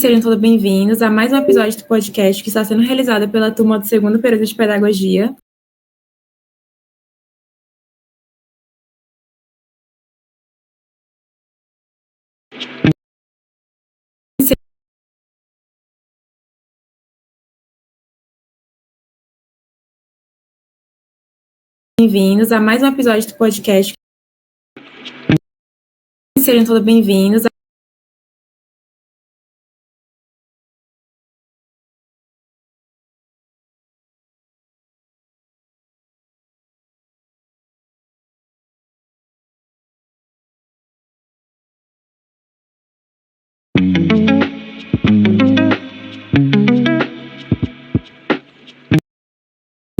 Sejam todos bem-vindos a mais um episódio do podcast que está sendo realizado pela turma do segundo período de Pedagogia. Bem-vindos a mais um episódio do podcast. Sejam todos bem-vindos.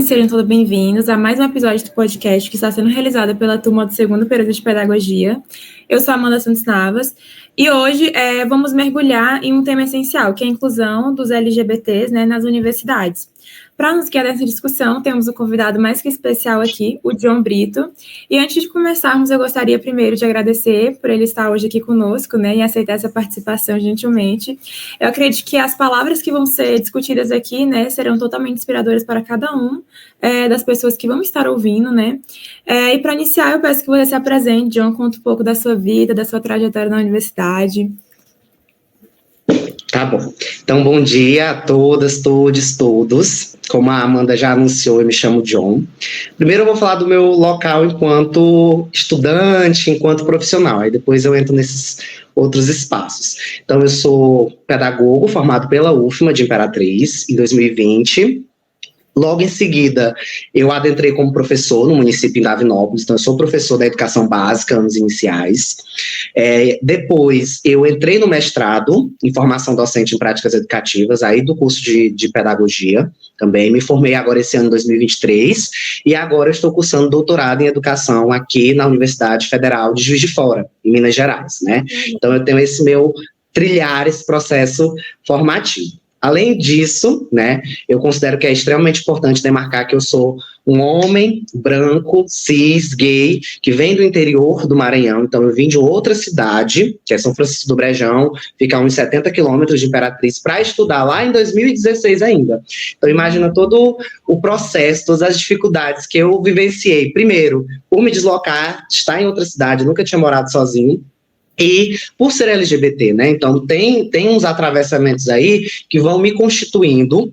Sejam todos bem-vindos a mais um episódio do podcast que está sendo realizado pela turma do segundo período de Pedagogia. Eu sou Amanda Santos Navas e hoje vamos mergulhar em um tema essencial, que é a inclusão dos LGBTs, nas universidades. Para nos guiar nessa discussão, temos um convidado mais que especial aqui, o John Brito. E antes de começarmos, eu gostaria primeiro de agradecer por ele estar hoje aqui conosco, e aceitar essa participação gentilmente. Eu acredito que as palavras que vão ser discutidas aqui, serão totalmente inspiradoras para cada um das pessoas que vão estar ouvindo, E para iniciar, eu peço que você se apresente, John, conta um pouco da sua vida, da sua trajetória na universidade. Tá bom. Então, bom dia a todas, todos. Como a Amanda já anunciou, eu me chamo John. Primeiro eu vou falar do meu local enquanto estudante, enquanto profissional. Aí depois eu entro nesses outros espaços. Então, eu sou pedagogo formado pela UFMA de Imperatriz em 2020. Logo em seguida, eu adentrei como professor no município de Davinópolis, então eu sou professor da educação básica, anos iniciais. Depois, eu entrei no mestrado em formação docente em práticas educativas, aí do curso de pedagogia também. Me formei agora esse ano, 2023, e agora eu estou cursando doutorado em educação aqui na Universidade Federal de Juiz de Fora, em Minas Gerais, Então, eu tenho trilhar esse processo formativo. Além disso, eu considero que é extremamente importante demarcar que eu sou um homem branco, cis, gay, que vem do interior do Maranhão. Então, eu vim de outra cidade, que é São Francisco do Brejão, fica a uns 70 quilômetros de Imperatriz, para estudar lá em 2016 ainda. Então, imagina todo o processo, todas as dificuldades que eu vivenciei. Primeiro, por me deslocar, estar em outra cidade, nunca tinha morado sozinho. E por ser LGBT, Então tem uns atravessamentos aí que vão me constituindo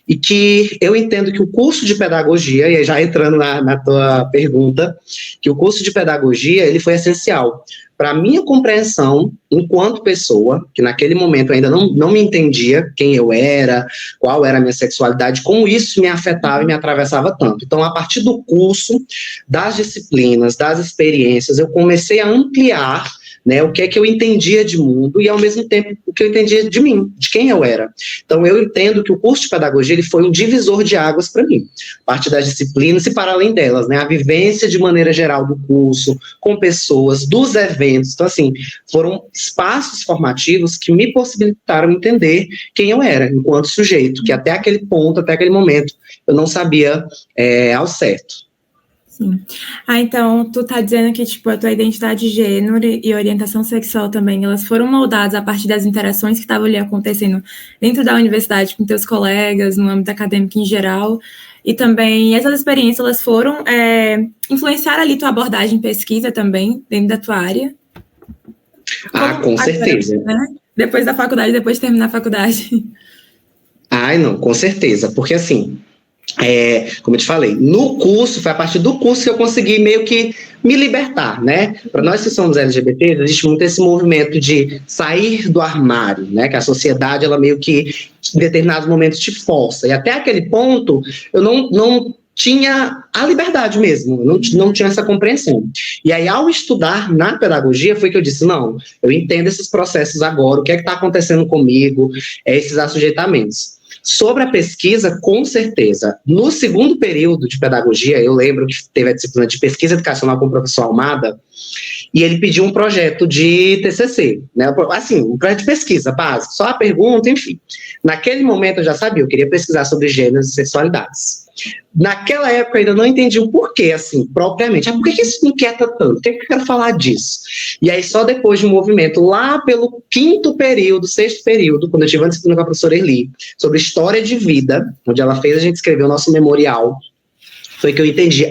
e que eu entendo que o curso de pedagogia, e aí já entrando na tua pergunta, que o curso de pedagogia, ele foi essencial para a minha compreensão enquanto pessoa, que naquele momento ainda não me entendia quem eu era, qual era a minha sexualidade, como isso me afetava e me atravessava tanto. Então, a partir do curso, das disciplinas, das experiências, eu comecei a ampliar o que é que eu entendia de mundo e, ao mesmo tempo, o que eu entendia de mim, de quem eu era. Então, eu entendo que o curso de pedagogia ele foi um divisor de águas para mim, a partir das disciplinas e para além delas, a vivência de maneira geral do curso, com pessoas, dos eventos. Então, assim, foram espaços formativos que me possibilitaram entender quem eu era, enquanto sujeito, que até aquele ponto, até aquele momento, eu não sabia ao certo. Sim. Então, tu tá dizendo que, a tua identidade de gênero e orientação sexual também, elas foram moldadas a partir das interações que estavam ali acontecendo dentro da universidade com teus colegas, no âmbito acadêmico em geral, e também essas experiências, elas foram influenciar ali tua abordagem em pesquisa também, dentro da tua área? Com certeza. Depois da faculdade, depois de terminar a faculdade. Não, com certeza, porque assim, como eu te falei, no curso, foi a partir do curso que eu consegui meio que me libertar, Para nós que somos LGBTs, existe muito esse movimento de sair do armário, Que a sociedade, ela meio que, em determinados momentos, te força. E até aquele ponto, eu não tinha a liberdade mesmo, não tinha essa compreensão. E aí, ao estudar na pedagogia, foi que eu disse, não, eu entendo esses processos agora, o que é que está acontecendo comigo, esses assujeitamentos. Sobre a pesquisa, com certeza. No segundo período de pedagogia, eu lembro que teve a disciplina de pesquisa educacional com o professor Almada, e ele pediu um projeto de TCC, né? Assim, um projeto de pesquisa básico, só a pergunta, enfim. Naquele momento eu já sabia, eu queria pesquisar sobre gêneros e sexualidades. Naquela época eu ainda não entendi o porquê, assim, propriamente. Por que isso me inquieta tanto? Por que eu quero falar disso? E aí, só depois de um movimento, lá pelo 5º período, 6º período, quando eu tive uma disciplina com a professora Erli, sobre história de vida, onde ela fez a gente escrever o nosso memorial, foi que eu entendi,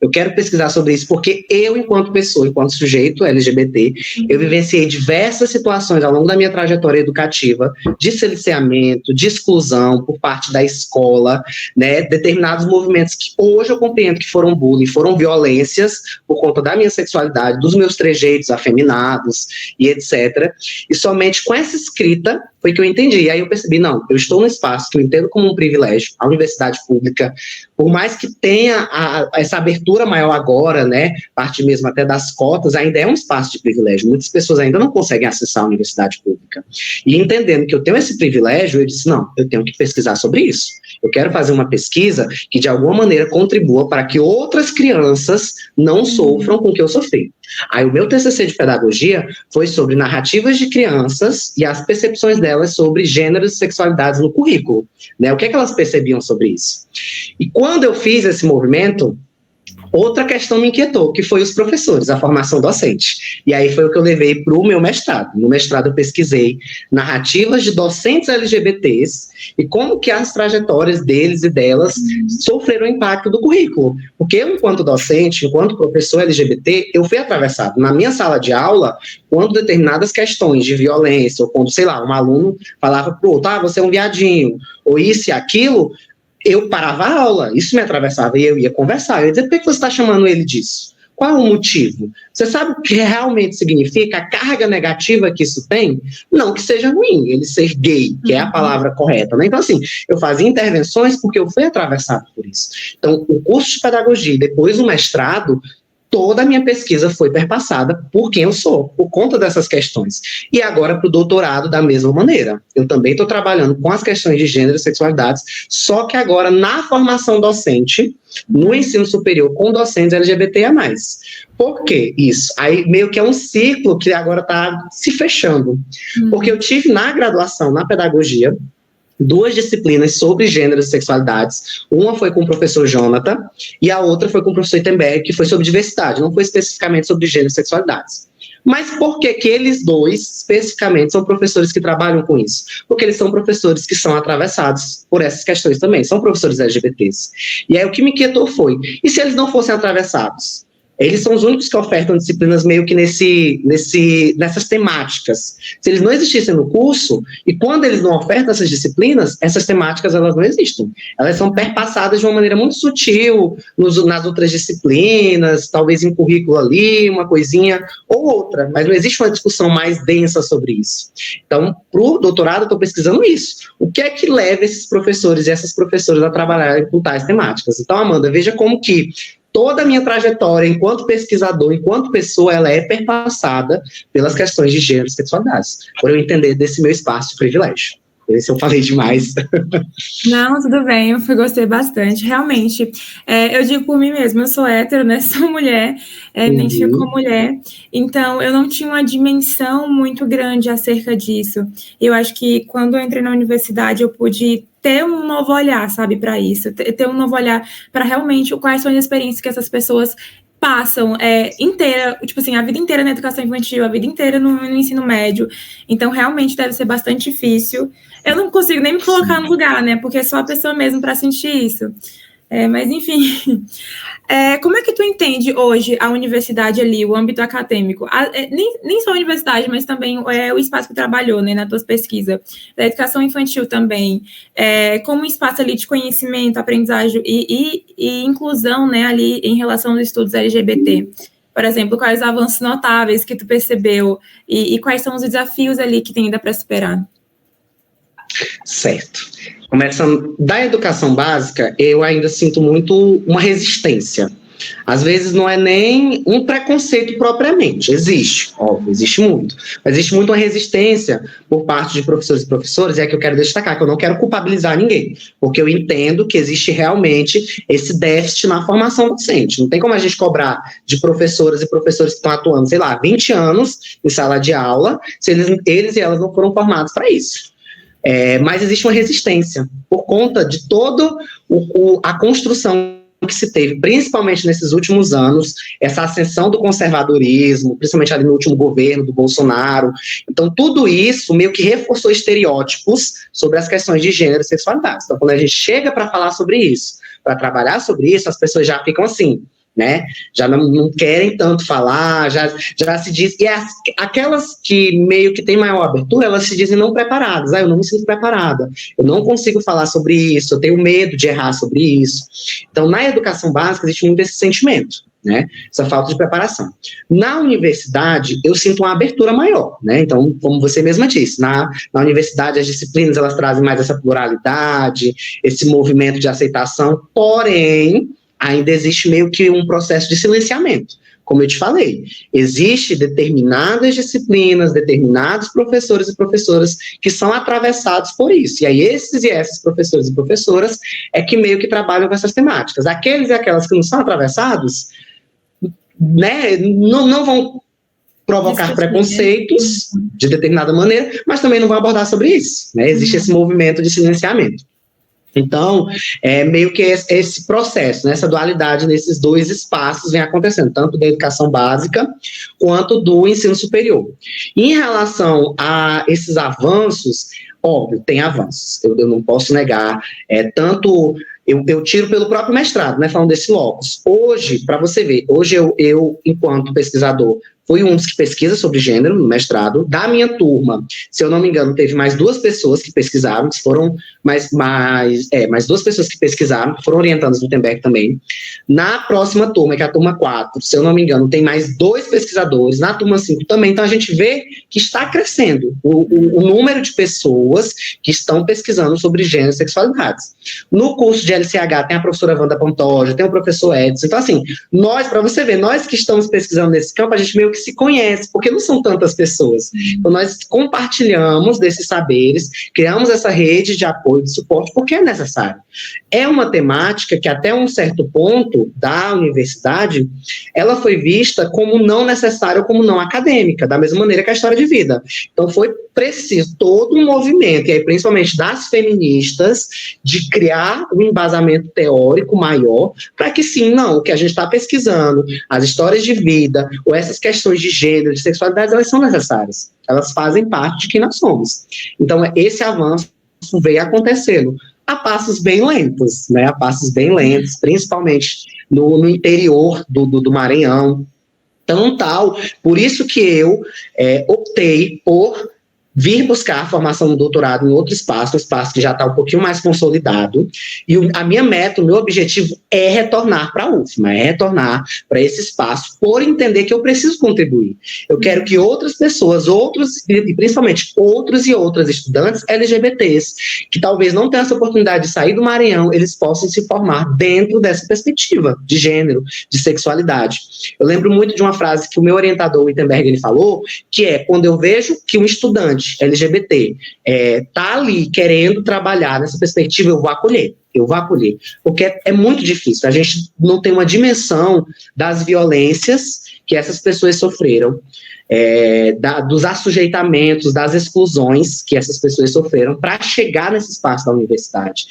eu quero pesquisar sobre isso, porque eu, enquanto pessoa, enquanto sujeito LGBT, eu vivenciei diversas situações ao longo da minha trajetória educativa, de silenciamento, de exclusão por parte da escola, né, determinados movimentos que hoje eu compreendo que foram bullying, foram violências por conta da minha sexualidade, dos meus trejeitos afeminados e etc. E somente com essa escrita foi que eu entendi. E aí eu percebi, não, eu estou num espaço que eu entendo como um privilégio, a universidade pública, por mais que tenha essa abertura maior agora, né, parte mesmo até das cotas, ainda é um espaço de privilégio. Muitas pessoas ainda não conseguem acessar a universidade pública. E entendendo que eu tenho esse privilégio, eu disse, não, eu tenho que pesquisar sobre isso. Eu quero fazer uma pesquisa que, de alguma maneira, contribua para que outras crianças não sofram com o que eu sofri. Aí o meu TCC de pedagogia foi sobre narrativas de crianças e as percepções delas sobre gêneros e sexualidades no currículo, né? O que é que elas percebiam sobre isso? E quando eu fiz esse movimento, outra questão me inquietou, que foi os professores, a formação docente. E aí foi o que eu levei para o meu mestrado. No mestrado eu pesquisei narrativas de docentes LGBTs e como que as trajetórias deles e delas sofreram o impacto do currículo. Porque eu, enquanto docente, enquanto professor LGBT, eu fui atravessado. Na minha sala de aula, quando determinadas questões de violência, ou quando, sei lá, um aluno falava para o outro, você é um viadinho, ou isso e aquilo, eu parava a aula, isso me atravessava e eu ia conversar. Eu ia dizer, por que você está chamando ele disso? Qual é o motivo? Você sabe o que realmente significa, a carga negativa que isso tem? Não que seja ruim, ele ser gay, que é a palavra correta, né? Então, assim, eu fazia intervenções porque eu fui atravessado por isso. Então, o curso de pedagogia, depois o mestrado, toda a minha pesquisa foi perpassada por quem eu sou, por conta dessas questões. E agora para o doutorado da mesma maneira. Eu também estou trabalhando com as questões de gênero e sexualidades, só que agora na formação docente, no ensino superior, com docentes LGBTIA+. Por que isso? Aí meio que é um ciclo que agora está se fechando. Porque eu tive na graduação, na pedagogia, 2 disciplinas sobre gêneros e sexualidades. Uma foi com o professor Jonathan e a outra foi com o professor Itenberg, que foi sobre diversidade, não foi especificamente sobre gênero e sexualidades. Mas por que que eles dois, especificamente, são professores que trabalham com isso? Porque eles são professores que são atravessados por essas questões também, são professores LGBTs. E aí o que me inquietou foi, e se eles não fossem atravessados? Eles são os únicos que ofertam disciplinas meio que nessas temáticas. Se eles não existissem no curso, e quando eles não ofertam essas disciplinas, essas temáticas elas não existem. Elas são perpassadas de uma maneira muito sutil nas outras disciplinas, talvez em currículo ali, uma coisinha ou outra, mas não existe uma discussão mais densa sobre isso. Então, para o doutorado, eu estou pesquisando isso. O que é que leva esses professores e essas professoras a trabalharem com tais temáticas? Então, Amanda, veja como que toda a minha trajetória enquanto pesquisador, enquanto pessoa, ela é perpassada pelas questões de gênero e sexualidades, por eu entender desse meu espaço de privilégio. Esse eu falei demais. Não, tudo bem, eu gostei bastante. Realmente, eu digo por mim mesma, eu sou hétero, né? Sou mulher, me identifico como mulher, então eu não tinha uma dimensão muito grande acerca disso. Eu acho que quando eu entrei na universidade, eu pude ter um novo olhar, sabe, para isso, ter um novo olhar para realmente quais são as experiências que essas pessoas passam inteira, tipo assim, a vida inteira na educação infantil, a vida inteira no ensino médio. Então, realmente deve ser bastante difícil. Eu não consigo nem me colocar no lugar, né? Porque é só a pessoa mesmo para sentir isso. Mas, enfim. Como é que tu entende hoje a universidade ali, o âmbito acadêmico? Nem só a universidade, mas também o espaço que trabalhou, né, nas tuas pesquisas. Da educação infantil também. Como um espaço ali de conhecimento, aprendizagem e inclusão, né, ali em relação aos estudos LGBT. Por exemplo, quais avanços notáveis que tu percebeu e quais são os desafios ali que tem ainda para superar? Certo. Começando da educação básica, eu ainda sinto muito uma resistência. Às vezes não é nem um preconceito propriamente, existe, óbvio, existe muito. Mas existe muito uma resistência por parte de professores e professoras, e é que eu quero destacar, que eu não quero culpabilizar ninguém, porque eu entendo que existe realmente esse déficit na formação docente. Não tem como a gente cobrar de professoras e professores que estão atuando, sei lá, 20 anos em sala de aula, se eles e elas não foram formados para isso. Mas existe uma resistência, por conta de toda a construção que se teve, principalmente nesses últimos anos, essa ascensão do conservadorismo, principalmente ali no último governo do Bolsonaro. Então, tudo isso meio que reforçou estereótipos sobre as questões de gênero e sexualidade. Então, quando a gente chega para falar sobre isso, para trabalhar sobre isso, as pessoas já ficam assim, né? Já não querem tanto falar, já se diz, e aquelas que meio que têm maior abertura, elas se dizem não preparadas. Eu não me sinto preparada, eu não consigo falar sobre isso, eu tenho medo de errar sobre isso. Então, na educação básica existe muito esse sentimento, né? Essa falta de preparação. Na universidade, eu sinto uma abertura maior, né? Então, como você mesma disse, na universidade as disciplinas elas trazem mais essa pluralidade, esse movimento de aceitação, porém ainda existe meio que um processo de silenciamento. Como eu te falei, existe determinadas disciplinas, determinados professores e professoras que são atravessados por isso. E aí esses e essas professores e professoras é que meio que trabalham com essas temáticas. Aqueles e aquelas que não são atravessados, né, não vão provocar preconceitos de determinada maneira, mas também não vão abordar sobre isso, né? Existe esse movimento de silenciamento. Então, meio que esse processo, né, essa dualidade nesses dois espaços vem acontecendo, tanto da educação básica quanto do ensino superior. Em relação a esses avanços, óbvio, tem avanços, eu não posso negar, tanto eu tiro pelo próprio mestrado, né, falando desse locus. Hoje, para você ver, hoje eu, enquanto pesquisador, fui um dos que pesquisa sobre gênero no mestrado. Da minha turma, se eu não me engano, teve mais 2 pessoas que pesquisaram, que foram mais 2 pessoas que pesquisaram, que foram orientandas do Gutenberg também. Na próxima turma, que é a turma 4, se eu não me engano, tem mais 2 pesquisadores. Na turma 5 também. Então, a gente vê que está crescendo o número de pessoas que estão pesquisando sobre gênero e sexualidades. No curso de LCH tem a professora Wanda Pantoja, tem o professor Edson. Então, assim, para você ver, nós que estamos pesquisando nesse campo, a gente meio que se conhece, porque não são tantas pessoas. Então, nós compartilhamos desses saberes, criamos essa rede de apoio, de suporte, porque é necessário. É uma temática que, até um certo ponto da universidade, ela foi vista como não necessária, como não acadêmica, da mesma maneira que a história de vida. Então, foi preciso todo um movimento, e aí principalmente das feministas, de criar um embasamento teórico maior, para que sim, não, o que a gente está pesquisando, as histórias de vida, ou essas questões de gênero, de sexualidade, elas são necessárias, elas fazem parte de quem nós somos. Então, esse avanço veio acontecendo a passos bem lentos, né, a passos bem lentos, principalmente no interior do Maranhão, por isso que eu optei por vir buscar a formação do doutorado em outro espaço, um espaço que já está um pouquinho mais consolidado, e a minha meta, o meu objetivo é retornar para a UFMA, é retornar para esse espaço, por entender que eu preciso contribuir. Eu quero que outras pessoas, e principalmente outros e outras estudantes LGBTs, que talvez não tenham essa oportunidade de sair do Maranhão, eles possam se formar dentro dessa perspectiva de gênero, de sexualidade. Eu lembro muito de uma frase que o meu orientador, Wittenberg, ele falou, que é, quando eu vejo que um estudante LGBT está ali querendo trabalhar nessa perspectiva, eu vou acolher, porque é muito difícil, a gente não tem uma dimensão das violências que essas pessoas sofreram, dos assujeitamentos, das exclusões que essas pessoas sofreram para chegar nesse espaço da universidade.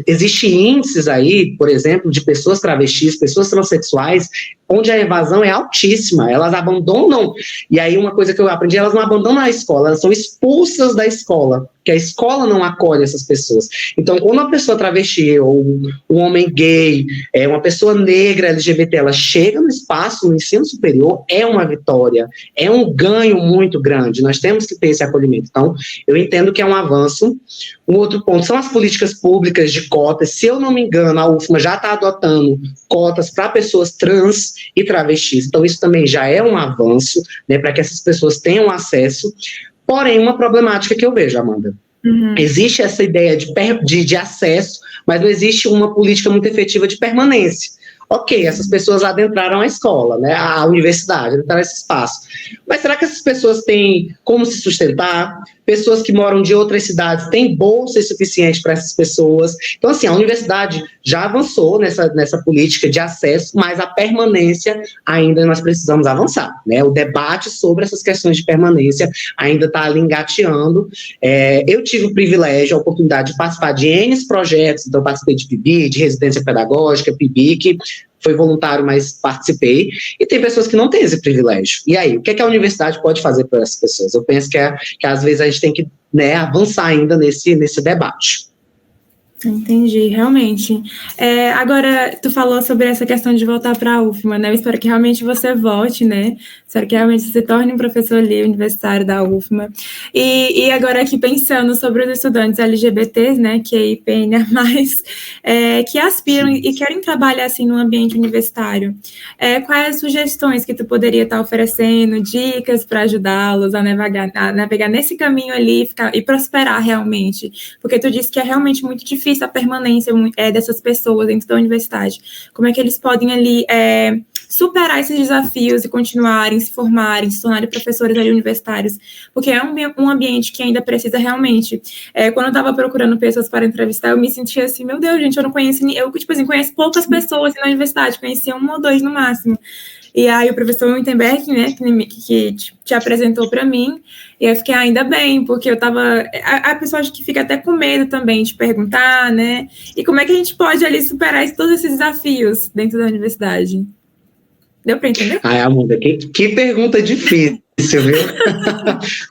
Existem índices aí, por exemplo, de pessoas travestis, pessoas transexuais, onde a evasão é altíssima, elas abandonam, e aí uma coisa que eu aprendi, elas não abandonam a escola, elas são expulsas da escola, que a escola não acolhe essas pessoas. Então, quando uma pessoa travesti, ou um homem gay, uma pessoa negra, LGBT, ela chega no espaço, no ensino superior, é uma vitória, é um ganho muito grande, nós temos que ter esse acolhimento. Então, eu entendo que é um avanço. Um outro ponto são as políticas públicas de cotas. Se eu não me engano, a UFMA já está adotando cotas para pessoas trans e travestis, então isso também já é um avanço, né, para que essas pessoas tenham acesso. Porém, uma problemática que eu vejo, Amanda, existe essa ideia de acesso, mas não existe uma política muito efetiva de permanência. Ok, essas pessoas adentraram a escola, né, a universidade, adentraram esse espaço. Mas será que essas pessoas têm como se sustentar? Pessoas que moram de outras cidades têm bolsa suficiente para essas pessoas? Então, assim, a universidade já avançou nessa política de acesso, mas a permanência ainda nós precisamos avançar, né? O debate sobre essas questões de permanência ainda está ali engateando. Eu tive o privilégio, a oportunidade de participar de N projetos, então eu participei de PIBIC, de residência pedagógica, PIBIC, foi voluntário, mas participei, e tem pessoas que não têm esse privilégio. E aí, o que é que a universidade pode fazer para essas pessoas? Eu penso que às vezes a gente tem que, né, avançar ainda nesse debate. Entendi, realmente. Agora, tu falou sobre essa questão de voltar para a UFMA, né? Eu espero que realmente você volte, né? Espero que realmente você se torne um professor ali, universitário da UFMA. E agora aqui pensando sobre os estudantes LGBTs, né? Que é IPNA+, que aspiram e querem trabalhar, assim, no ambiente universitário. Quais as sugestões que tu poderia estar oferecendo, dicas para ajudá-los a navegar nesse caminho ali e prosperar realmente? Porque tu disse que é realmente muito difícil a permanência dessas pessoas dentro da universidade. Como é que eles podem ali superar esses desafios e continuarem, se formarem, se tornarem professores ali universitários? Porque é um ambiente que ainda precisa realmente. Quando eu estava procurando pessoas para entrevistar, eu me sentia assim, meu Deus, gente, eu não conheço conheço poucas pessoas na universidade, conhecia 1 ou 2 no máximo. E aí o professor Wittenberg, né, que te apresentou para mim, e eu fiquei ainda bem, porque eu tava... A pessoa acho que fica até com medo também de perguntar, né? E como é que a gente pode ali superar todos esses desafios dentro da universidade? Deu para entender? Ai, Amanda, que pergunta difícil, viu?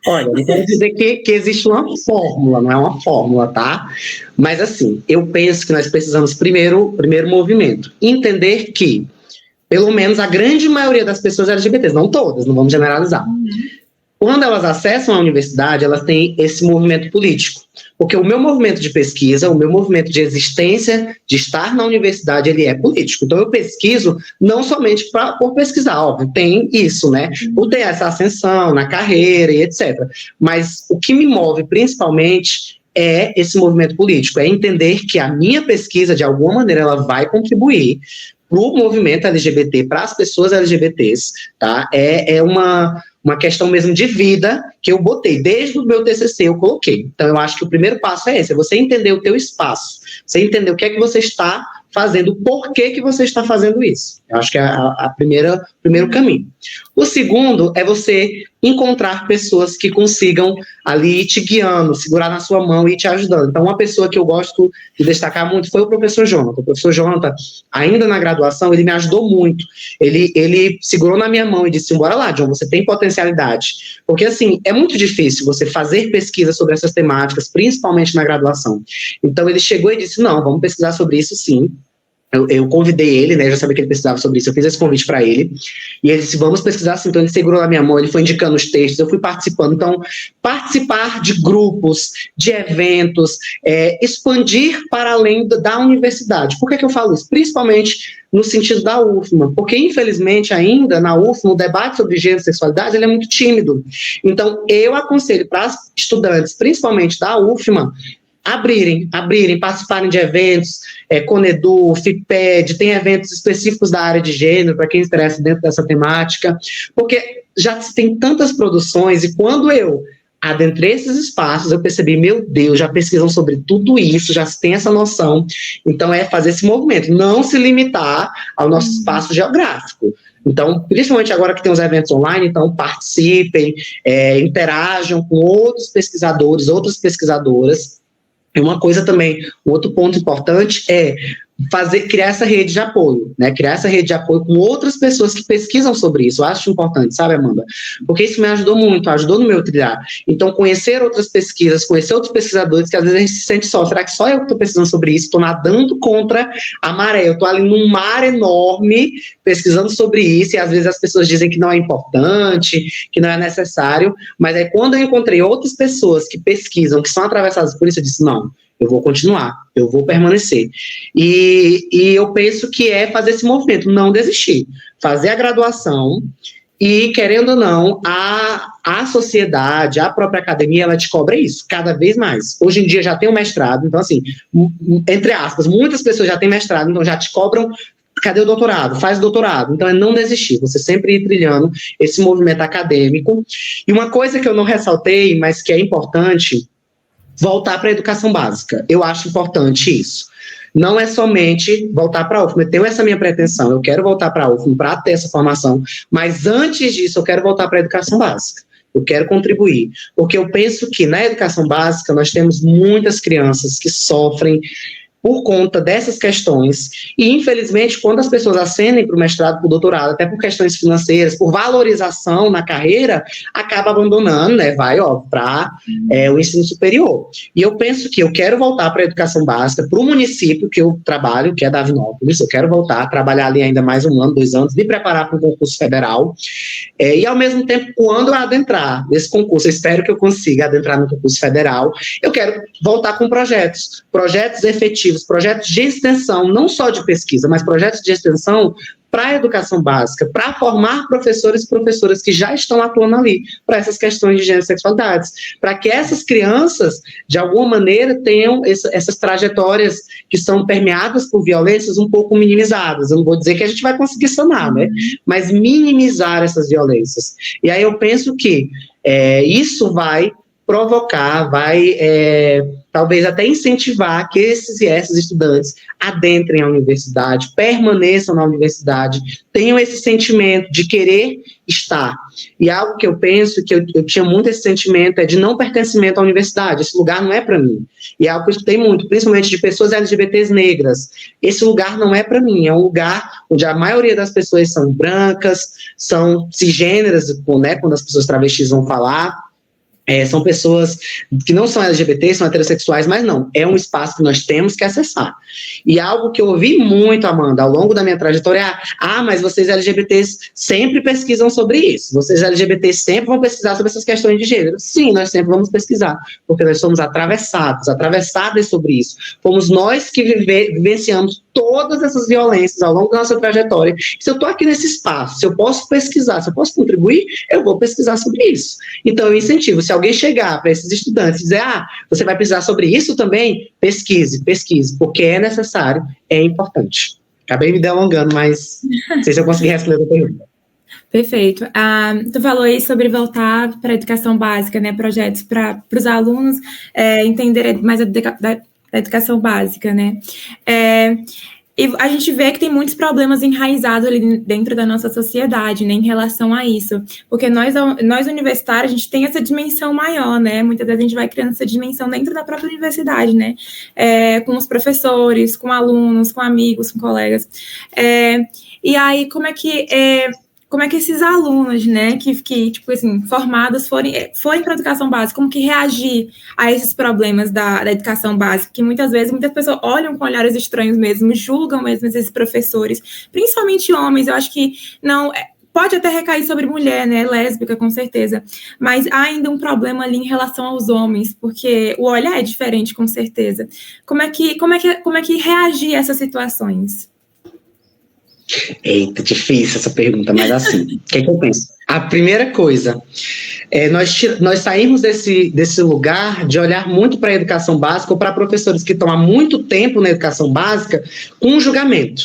Olha, não quero dizer que existe uma fórmula, não é uma fórmula, tá? Mas assim, eu penso que nós precisamos primeiro movimento, entender que pelo menos a grande maioria das pessoas LGBTs, não todas, não vamos generalizar. Quando elas acessam a universidade, elas têm esse movimento político. Porque o meu movimento de pesquisa, o meu movimento de existência, de estar na universidade, ele é político. Então, eu pesquiso não somente por pesquisar, óbvio, tem isso, né? Por ter essa ascensão na carreira e etc. Mas o que me move, principalmente, é esse movimento político, é entender que a minha pesquisa, de alguma maneira, ela vai contribuir para o movimento LGBT, para as pessoas LGBTs, tá? É uma questão mesmo de vida que eu botei, desde o meu TCC eu coloquei. Então, eu acho que o primeiro passo é esse, é você entender o teu espaço, você entender o que é que você está fazendo, por que você está fazendo isso. Eu acho que é o primeiro caminho. O segundo é você encontrar pessoas que consigam ali ir te guiando, segurar na sua mão e ir te ajudando. Então, uma pessoa que eu gosto de destacar muito foi o professor Jonathan. O professor Jonathan, ainda na graduação, ele me ajudou muito. Ele segurou na minha mão e disse, bora lá, John, você tem potencialidade. Porque, assim, é muito difícil você fazer pesquisa sobre essas temáticas, principalmente na graduação. Então, ele chegou e disse, não, vamos pesquisar sobre isso sim. Eu convidei ele, né, já sabia que ele precisava sobre isso, eu fiz esse convite para ele, e ele disse, vamos pesquisar assim, então ele segurou na minha mão, ele foi indicando os textos, eu fui participando, então, participar de grupos, de eventos, expandir para além da universidade. Por que eu falo isso? Principalmente no sentido da UFMA, porque, infelizmente, ainda na UFMA, o debate sobre gênero e sexualidade, ele é muito tímido. Então, eu aconselho para estudantes, principalmente da UFMA, abrirem, participarem de eventos, Conedu, FIPED, tem eventos específicos da área de gênero, para quem se interessa dentro dessa temática, porque já se tem tantas produções, e quando eu adentrei esses espaços, eu percebi, meu Deus, já pesquisam sobre tudo isso, já se tem essa noção, então é fazer esse movimento, não se limitar ao nosso espaço geográfico. Então, principalmente agora que tem os eventos online, então participem, interajam com outros pesquisadores, outras pesquisadoras. E uma coisa também, um outro ponto importante é criar essa rede de apoio, né? Criar essa rede de apoio com outras pessoas que pesquisam sobre isso. Eu acho importante, sabe, Amanda? Porque isso me ajudou muito, ajudou no meu trilhar. Então, conhecer outras pesquisas, conhecer outros pesquisadores, que às vezes a gente se sente só. Será que só eu que estou pesquisando sobre isso? Estou nadando contra a maré. Eu estou ali num mar enorme pesquisando sobre isso, e às vezes as pessoas dizem que não é importante, que não é necessário, mas aí quando eu encontrei outras pessoas que pesquisam, que são atravessadas por isso, eu disse, não, eu vou continuar, eu vou permanecer. E eu penso que é fazer esse movimento, não desistir. Fazer a graduação e, querendo ou não, a sociedade, a própria academia, ela te cobra isso, cada vez mais. Hoje em dia já tem o mestrado, então assim, entre aspas, muitas pessoas já têm mestrado, então já te cobram cadê o doutorado? Faz doutorado. Então, é não desistir, você sempre ir trilhando esse movimento acadêmico. E uma coisa que eu não ressaltei, mas que é importante, voltar para a educação básica. Eu acho importante isso. Não é somente voltar para a UFM, eu tenho essa minha pretensão, eu quero voltar para a UFM para ter essa formação, mas antes disso eu quero voltar para a educação básica. Eu quero contribuir, porque eu penso que na educação básica nós temos muitas crianças que sofrem por conta dessas questões, e infelizmente quando as pessoas ascendem para o mestrado, para o doutorado, até por questões financeiras, por valorização na carreira, acaba abandonando, né, vai para o ensino superior. E eu penso que eu quero voltar para a educação básica, para o município que eu trabalho, que é Davinópolis, eu quero voltar, trabalhar ali ainda mais 1 ano, 2 anos, me preparar para um concurso federal, e ao mesmo tempo, quando eu adentrar nesse concurso, eu espero que eu consiga adentrar no concurso federal, eu quero voltar com projetos efetivos, projetos de extensão, não só de pesquisa, mas projetos de extensão para a educação básica, para formar professores e professoras que já estão atuando ali para essas questões de gênero e sexualidades, para que essas crianças, de alguma maneira, tenham essas trajetórias que são permeadas por violências um pouco minimizadas. Eu não vou dizer que a gente vai conseguir sanar, né? Mas minimizar essas violências. E aí eu penso que isso vai provocar, talvez até incentivar que esses e essas estudantes adentrem a universidade, permaneçam na universidade, tenham esse sentimento de querer estar. E algo que eu penso, que eu tinha muito esse sentimento, é de não pertencimento à universidade. Esse lugar não é para mim. E é algo que eu escutei muito, principalmente de pessoas LGBTs negras. Esse lugar não é para mim. É um lugar onde a maioria das pessoas são brancas, são cisgêneras, né, quando as pessoas travestis vão falar. São pessoas que não são LGBT, são heterossexuais, mas não, é um espaço que nós temos que acessar. E algo que eu ouvi muito, Amanda, ao longo da minha trajetória, mas vocês LGBTs sempre pesquisam sobre isso, vocês LGBTs sempre vão pesquisar sobre essas questões de gênero. Sim, nós sempre vamos pesquisar, porque nós somos atravessadas sobre isso. Fomos nós que vivenciamos todas essas violências ao longo da nossa trajetória. Se eu estou aqui nesse espaço, se eu posso pesquisar, se eu posso contribuir, eu vou pesquisar sobre isso. Então, eu incentivo, se alguém chegar para esses estudantes e dizer, você vai pesquisar sobre isso também, pesquise, porque é necessário, é importante. Acabei me delongando, mas não sei se eu consegui responder a pergunta. Perfeito. Tu falou aí sobre voltar para a educação básica, né, projetos para os alunos entenderem mais da educação básica, né? E a gente vê que tem muitos problemas enraizados ali dentro da nossa sociedade, né, em relação a isso. Porque nós universitários, a gente tem essa dimensão maior, né? Muitas vezes a gente vai criando essa dimensão dentro da própria universidade, né? Com os professores, com alunos, com amigos, com colegas. E aí, como é que esses alunos, né, que tipo assim, formados forem para a educação básica, como que reagir a esses problemas da educação básica, que muitas vezes muitas pessoas olham com olhares estranhos mesmo, julgam mesmo esses professores, principalmente homens. Eu acho que não pode até recair sobre mulher, né, lésbica, com certeza, mas há ainda um problema ali em relação aos homens, porque o olhar é diferente, com certeza. Como é que reagir a essas situações? Eita, difícil essa pergunta, mas assim, o que eu penso? A primeira coisa, nós saímos desse lugar de olhar muito para a educação básica ou para professores que estão há muito tempo na educação básica com julgamento.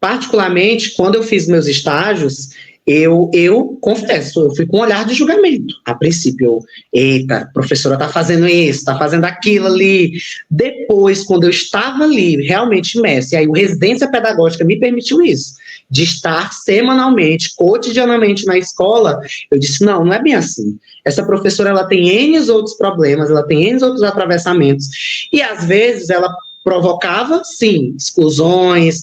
Particularmente, quando eu fiz meus estágios, eu confesso, eu fui com um olhar de julgamento. A princípio, eita, a professora está fazendo isso, está fazendo aquilo ali. Depois, quando eu estava ali, realmente imerso, e aí o Residência Pedagógica me permitiu isso, de estar semanalmente, cotidianamente na escola, eu disse, não é bem assim. Essa professora, ela tem N outros problemas, ela tem N outros atravessamentos, e às vezes ela provocava, sim, exclusões,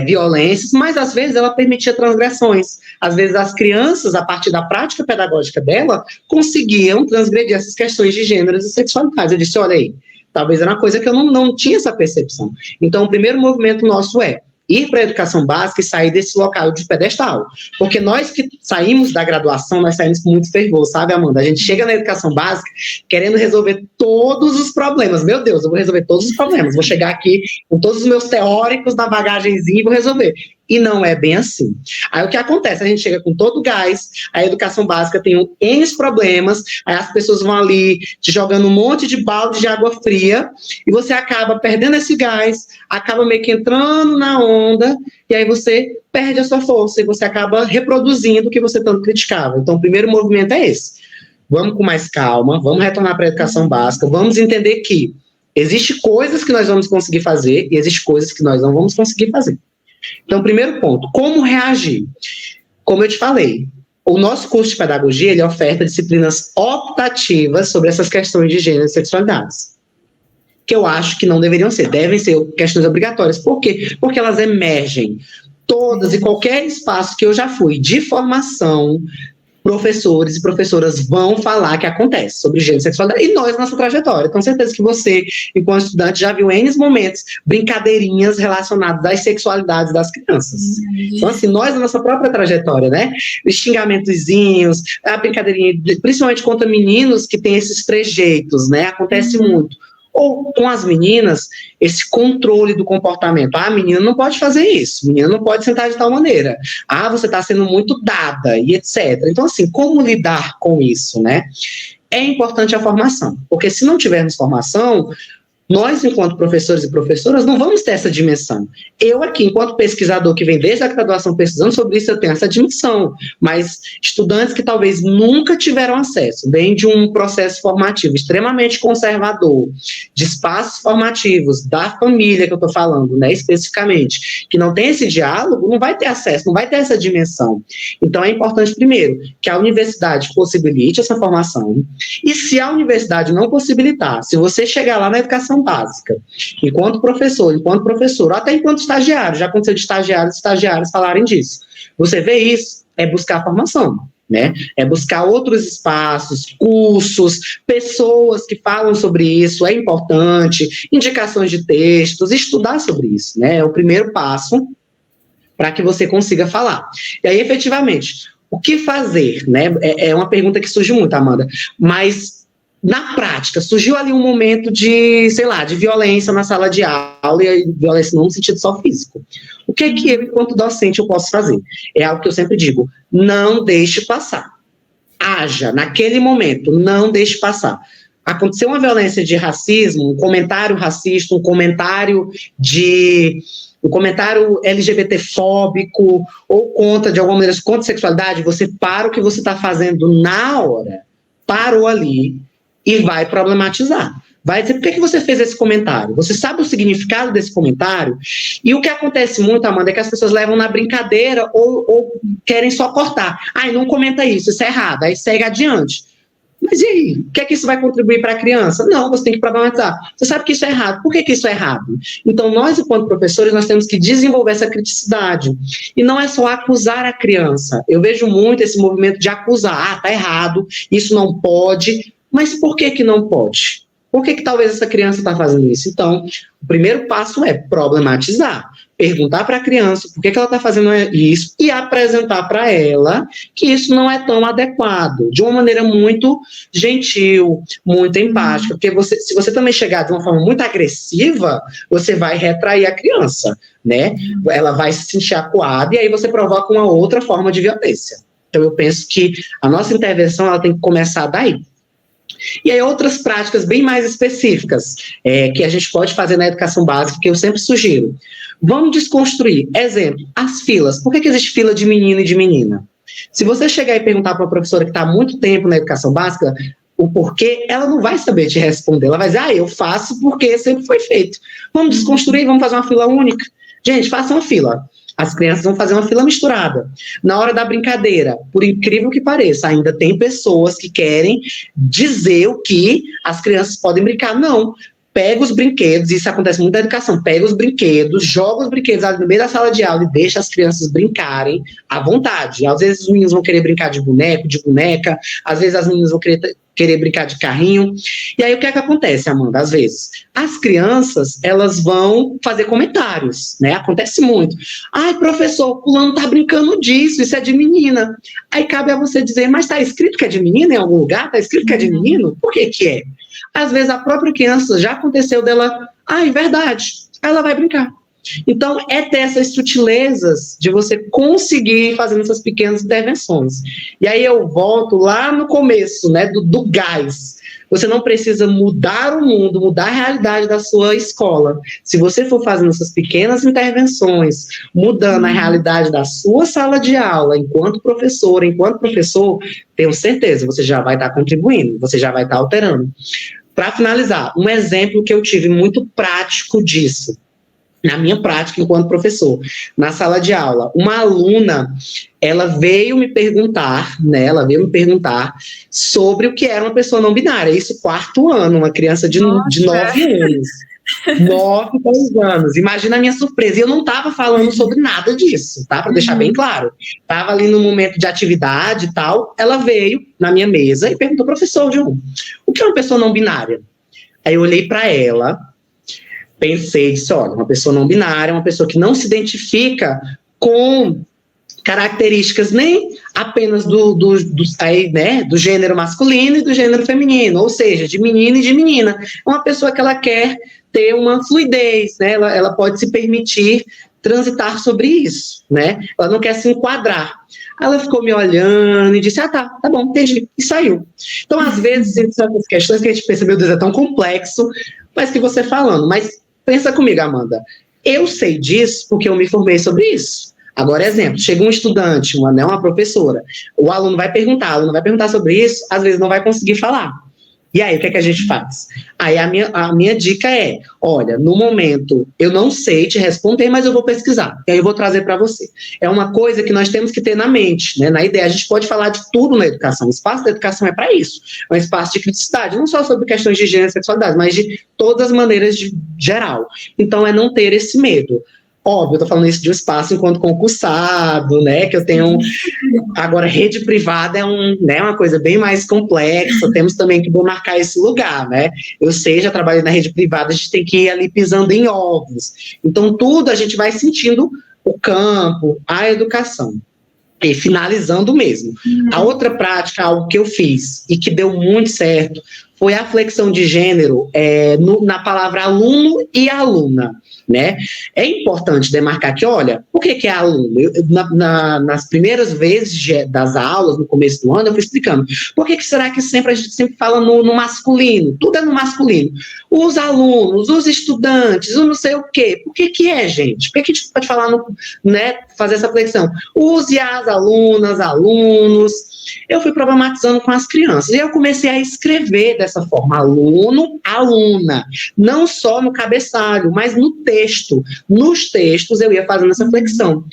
violências, mas às vezes ela permitia transgressões. Às vezes as crianças, a partir da prática pedagógica dela, conseguiam transgredir essas questões de gêneros e sexualidades. Eu disse, olha aí, talvez era uma coisa que eu não tinha essa percepção. Então, o primeiro movimento nosso é ir para a educação básica e sair desse local de pedestal. Porque nós que saímos da graduação, nós saímos com muito fervor, sabe, Amanda? A gente chega na educação básica querendo resolver todos os problemas. Meu Deus, eu vou resolver todos os problemas. Vou chegar aqui com todos os meus teóricos na bagagenzinha e vou resolver. E não é bem assim. Aí o que acontece? A gente chega com todo o gás, a educação básica tem N problemas, aí as pessoas vão ali te jogando um monte de balde de água fria, e você acaba perdendo esse gás, acaba meio que entrando na onda, e aí você perde a sua força, e você acaba reproduzindo o que você tanto criticava. Então o primeiro movimento é esse. Vamos com mais calma, vamos retornar para a educação básica, vamos entender que existem coisas que nós vamos conseguir fazer e existem coisas que nós não vamos conseguir fazer. Então, primeiro ponto, como reagir? Como eu te falei, o nosso curso de pedagogia, ele oferta disciplinas optativas sobre essas questões de gênero e sexualidades, que eu acho que não deveriam ser, devem ser questões obrigatórias. Por quê? Porque elas emergem. Todas e qualquer espaço que eu já fui de formação, professores e professoras vão falar que acontece sobre gênero e sexualidade, e nós, nossa trajetória. Tenho certeza que você, enquanto estudante, já viu N momentos, brincadeirinhas relacionadas às sexualidades das crianças. Então, assim, nós, na nossa própria trajetória, né? Os xingamentozinhos, a brincadeirinha, principalmente contra meninos que têm esses trejeitos, né? Acontece muito. Ou com as meninas, esse controle do comportamento. Ah, a menina não pode fazer isso, a menina não pode sentar de tal maneira. Ah, você está sendo muito dada, e etc. Então, assim, como lidar com isso, né? É importante a formação, porque se não tivermos formação, nós, enquanto professores e professoras, não vamos ter essa dimensão. Eu aqui, enquanto pesquisador que vem desde a graduação pesquisando sobre isso, eu tenho essa dimensão, mas estudantes que talvez nunca tiveram acesso, vêm de um processo formativo extremamente conservador, de espaços formativos, da família que eu estou falando, né, especificamente, que não tem esse diálogo, não vai ter acesso, não vai ter essa dimensão. Então é importante, primeiro, que a universidade possibilite essa formação, e se a universidade não possibilitar, se você chegar lá na educação básica, enquanto professor, ou até enquanto estagiário, já aconteceu de estagiários falarem disso. Você vê isso, é buscar formação, né? É buscar outros espaços, cursos, pessoas que falam sobre isso, é importante, indicações de textos, estudar sobre isso, né? É o primeiro passo para que você consiga falar. E aí, efetivamente, o que fazer, né? É uma pergunta que surge muito, Amanda, mas na prática, surgiu ali um momento de, sei lá, de violência na sala de aula, e violência não no sentido só físico. O que é que eu, enquanto docente, eu posso fazer? É algo que eu sempre digo, não deixe passar. Haja, naquele momento, não deixe passar. Aconteceu uma violência de racismo, um comentário racista, um comentário LGBT-fóbico, ou contra, de alguma maneira, contra a sexualidade, você para o que você está fazendo na hora, parou ali, e vai problematizar. Vai dizer, por que você fez esse comentário? Você sabe o significado desse comentário? E o que acontece muito, Amanda, é que as pessoas levam na brincadeira ou querem só cortar. Ai, não comenta isso é errado. Aí segue adiante. Mas e aí? O que é que isso vai contribuir para a criança? Não, você tem que problematizar. Você sabe que isso é errado. Por que isso é errado? Então, nós, enquanto professores, nós temos que desenvolver essa criticidade. E não é só acusar a criança. Eu vejo muito esse movimento de acusar. Ah, tá errado, isso não pode. Mas por que não pode? Por que talvez essa criança está fazendo isso? Então, o primeiro passo é problematizar. Perguntar para a criança por que ela está fazendo isso e apresentar para ela que isso não é tão adequado. De uma maneira muito gentil, muito empática. Porque se você também chegar de uma forma muito agressiva, você vai retrair a criança, né? Ela vai se sentir acuada e aí você provoca uma outra forma de violência. Então, eu penso que a nossa intervenção ela tem que começar daí. E aí outras práticas bem mais específicas que a gente pode fazer na educação básica, que eu sempre sugiro. Vamos desconstruir. Exemplo, as filas. Por que existe fila de menino e de menina? Se você chegar e perguntar para uma professora que está há muito tempo na educação básica o porquê, ela não vai saber te responder. Ela vai dizer, eu faço porque sempre foi feito. Vamos desconstruir, vamos fazer uma fila única. Gente, faça uma fila. As crianças vão fazer uma fila misturada. Na hora da brincadeira, por incrível que pareça, ainda tem pessoas que querem dizer o que as crianças podem brincar. Não. Pega os brinquedos, isso acontece muito na educação, pega os brinquedos, joga os brinquedos ali no meio da sala de aula e deixa as crianças brincarem à vontade. Às vezes os meninos vão querer brincar de boneco, de boneca, às vezes as meninas vão querer brincar de carrinho. E aí o que é que acontece, Amanda? Às vezes, as crianças, elas vão fazer comentários, né? Acontece muito. Ai, professor, fulano tá brincando disso, isso é de menina. Aí cabe a você dizer, mas tá escrito que é de menina em algum lugar? Tá escrito que é de menino? Por que que é? Às vezes a própria criança, já aconteceu dela, é verdade, ela vai brincar. Então, é ter essas sutilezas de você conseguir fazendo essas pequenas intervenções. E aí eu volto lá no começo, né, do gás. Você não precisa mudar o mundo, mudar a realidade da sua escola. Se você for fazendo essas pequenas intervenções, mudando a realidade da sua sala de aula, enquanto professor, tenho certeza, você já vai estar contribuindo, você já vai estar alterando. Para finalizar, um exemplo que eu tive muito prático disso, na minha prática enquanto professor, na sala de aula, uma aluna, ela veio me perguntar sobre o que era uma pessoa não binária, isso 4º ano, uma criança de 9 anos. 9, 10 anos. Imagina a minha surpresa. E eu não estava falando sobre nada disso, tá? Para deixar bem claro. Estava ali no momento de atividade e tal. Ela veio na minha mesa e perguntou, professor John, o que é uma pessoa não binária? Aí eu olhei para ela, pensei e disse, olha, uma pessoa não binária é uma pessoa que não se identifica com características nem apenas do gênero masculino e do gênero feminino, ou seja, de menino e de menina. É uma pessoa que ela quer ter uma fluidez, né? Ela pode se permitir transitar sobre isso, né? Ela não quer se enquadrar. Ela ficou me olhando e disse, tá bom, entendi, e saiu. Então, às vezes, essas questões que a gente pensa, meu Deus, é tão complexo, mas que você falando, mas pensa comigo, Amanda, eu sei disso porque eu me formei sobre isso. Agora, exemplo, chega um estudante, uma professora, o aluno vai perguntar sobre isso, às vezes não vai conseguir falar. E aí, o que é que a gente faz? Aí a minha dica é, olha, no momento eu não sei te responder, mas eu vou pesquisar, e aí eu vou trazer para você. É uma coisa que nós temos que ter na mente, né? Na ideia, a gente pode falar de tudo na educação, o espaço da educação é para isso, é um espaço de criticidade, não só sobre questões de gênero e sexualidade, mas de todas as maneiras de geral. Então, é não ter esse medo. Óbvio, eu estou falando isso de um espaço enquanto concursado, né, que eu tenho... Agora, rede privada é uma coisa bem mais complexa, temos também que demarcar esse lugar, né? Eu sei, já trabalhei na rede privada, a gente tem que ir ali pisando em ovos. Então, tudo a gente vai sentindo o campo, a educação. E finalizando mesmo. A outra prática, algo que eu fiz e que deu muito certo, foi a flexão de gênero na palavra aluno e aluna, né? É importante demarcar que, olha, o que é aluno? Nas primeiras vezes das aulas, no começo do ano, eu fui explicando. Por que será que a gente sempre fala no masculino? Tudo é no masculino. Os alunos, os estudantes, o não sei o quê. Por que é, gente? Por que a gente pode falar, fazer essa flexão? Os e as alunas, alunos. Eu fui problematizando com as crianças. E eu comecei a escrever dessa forma, aluno, aluna. Não só no cabeçalho, mas no texto. Nos textos eu ia fazendo essa flexão.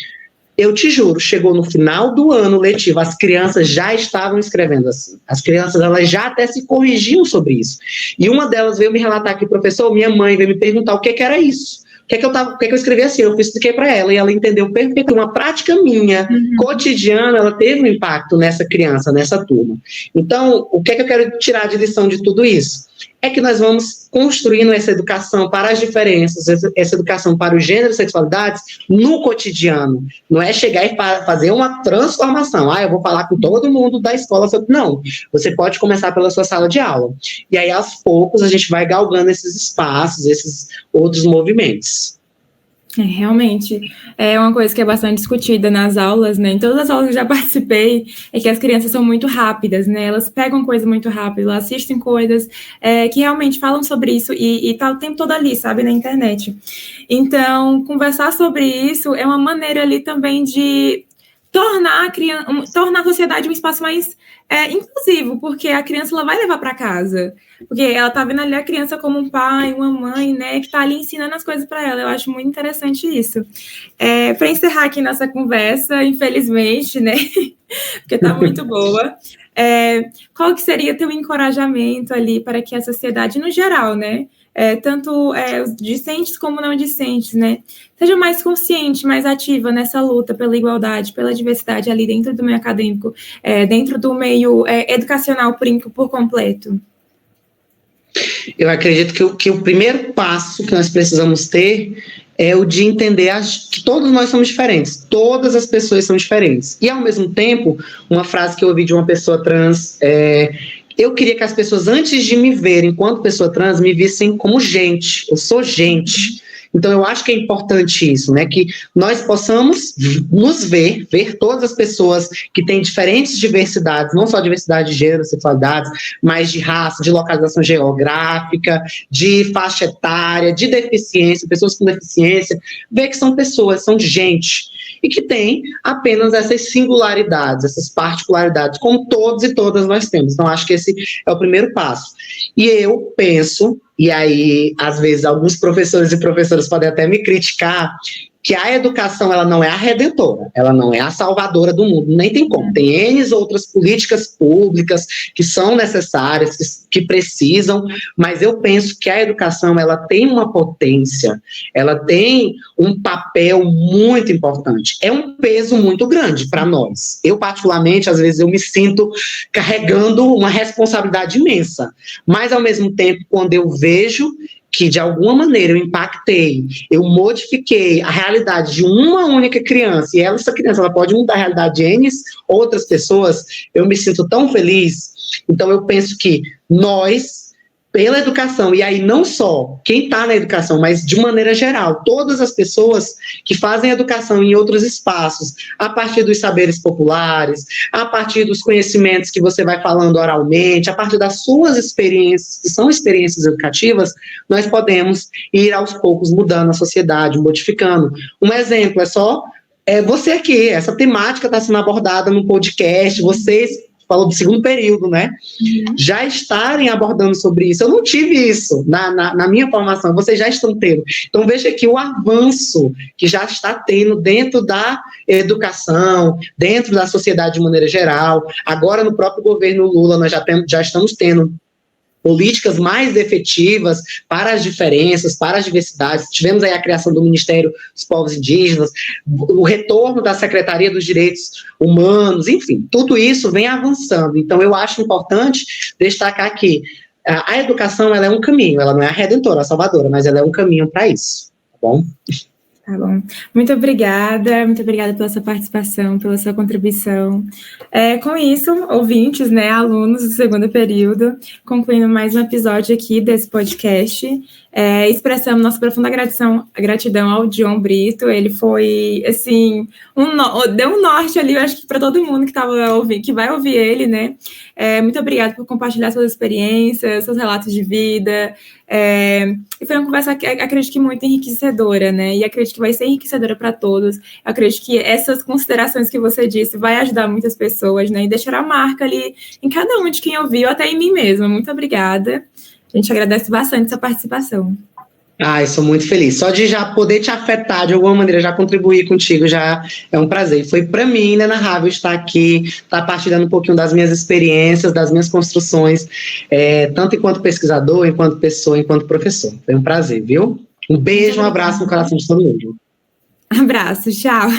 Eu te juro, chegou no final do ano letivo, as crianças já estavam escrevendo assim. As crianças, elas já até se corrigiam sobre isso. E uma delas veio me relatar aqui, professor, minha mãe veio me perguntar o que era isso. O que eu escrevi assim? Eu expliquei para ela e ela entendeu perfeitamente. Uma prática minha, cotidiana, ela teve um impacto nessa criança, nessa turma. Então, o que eu quero tirar de lição de tudo isso? É que nós vamos construindo essa educação para as diferenças, essa educação para os gêneros e sexualidades no cotidiano. Não é chegar e fazer uma transformação. Eu vou falar com todo mundo da escola. Não, você pode começar pela sua sala de aula. E aí, aos poucos, a gente vai galgando esses espaços, esses outros movimentos. Realmente, é uma coisa que é bastante discutida nas aulas, né? Em todas as aulas que eu já participei, é que as crianças são muito rápidas, né? Elas pegam coisas muito rápido, elas assistem coisas que realmente falam sobre isso e tá o tempo todo ali, sabe? Na internet. Então, conversar sobre isso é uma maneira ali também de tornar a sociedade um espaço mais inclusivo, porque a criança ela vai levar para casa, porque ela tá vendo ali a criança como um pai, uma mãe, né, que tá ali ensinando as coisas para ela. Eu acho muito interessante isso. Para encerrar aqui nossa conversa, infelizmente, né, porque tá muito boa, qual que seria teu encorajamento ali para que a sociedade, no geral, né, tanto os discentes como não discentes, né, seja mais consciente, mais ativa nessa luta pela igualdade, pela diversidade ali dentro do meio acadêmico, dentro do meio educacional por completo? Eu acredito que o primeiro passo que nós precisamos ter é o de entender que todos nós somos diferentes, todas as pessoas são diferentes. E, ao mesmo tempo, uma frase que eu ouvi de uma pessoa trans, eu queria que as pessoas, antes de me verem enquanto pessoa trans, me vissem como gente. Eu sou gente. Então, eu acho que é importante isso, né? Que nós possamos nos ver todas as pessoas que têm diferentes diversidades, não só diversidade de gênero, sexualidades, mas de raça, de localização geográfica, de faixa etária, de deficiência, pessoas com deficiência, ver que são pessoas, são gente, e que têm apenas essas singularidades, essas particularidades, como todos e todas nós temos. Então, acho que esse é o primeiro passo. E eu penso, e aí, às vezes, alguns professores e professoras podem até me criticar, que a educação, ela não é a redentora, ela não é a salvadora do mundo, nem tem como. Tem N outras políticas públicas que são necessárias, que precisam, mas eu penso que a educação, ela tem uma potência, ela tem um papel muito importante. É um peso muito grande para nós. Eu, particularmente, às vezes, eu me sinto carregando uma responsabilidade imensa, mas, ao mesmo tempo, quando eu vejo que de alguma maneira eu impactei, eu modifiquei a realidade de uma única criança, e essa criança ela pode mudar a realidade de N outras pessoas, eu me sinto tão feliz. Então eu penso que nós, pela educação, e aí não só quem está na educação, mas de maneira geral, todas as pessoas que fazem educação em outros espaços, a partir dos saberes populares, a partir dos conhecimentos que você vai falando oralmente, a partir das suas experiências, que são experiências educativas, nós podemos ir aos poucos mudando a sociedade, modificando. Um exemplo é só você aqui, essa temática está sendo abordada no podcast, vocês falou do segundo período, né? Já estarem abordando sobre isso. Eu não tive isso na minha formação, vocês já estão tendo. Então, veja aqui o avanço que já está tendo dentro da educação, dentro da sociedade de maneira geral. Agora, no próprio governo Lula, nós já estamos tendo políticas mais efetivas para as diferenças, para as diversidades. Tivemos aí a criação do Ministério dos Povos Indígenas, o retorno da Secretaria dos Direitos Humanos, enfim, tudo isso vem avançando. Então, eu acho importante destacar que a educação, ela é um caminho, ela não é a redentora, a salvadora, mas ela é um caminho para isso, tá bom? Tá bom. Muito obrigada pela sua participação, pela sua contribuição. Com isso, ouvintes, né, alunos do segundo período, concluindo mais um episódio aqui desse podcast, expressamos nossa profunda gratidão ao John Brito. Ele foi, assim, deu um norte ali, eu acho que para todo mundo que vai ouvir ele, né? Muito obrigada por compartilhar suas experiências, seus relatos de vida. E foi uma conversa que acredito que muito enriquecedora, né? E acredito que vai ser enriquecedora para todos. Eu acredito que essas considerações que você disse vai ajudar muitas pessoas, né? E deixará marca ali em cada um de quem ouviu, até em mim mesma. Muito obrigada. A gente agradece bastante sua participação. Eu sou muito feliz. Só de já poder te afetar de alguma maneira, já contribuir contigo, já é um prazer. Foi para mim inenarrável estar aqui, estar partilhando um pouquinho das minhas experiências, das minhas construções, tanto enquanto pesquisador, enquanto pessoa, enquanto professor. Foi um prazer, viu? Um beijo, um abraço no coração de todo mundo. Abraço, tchau.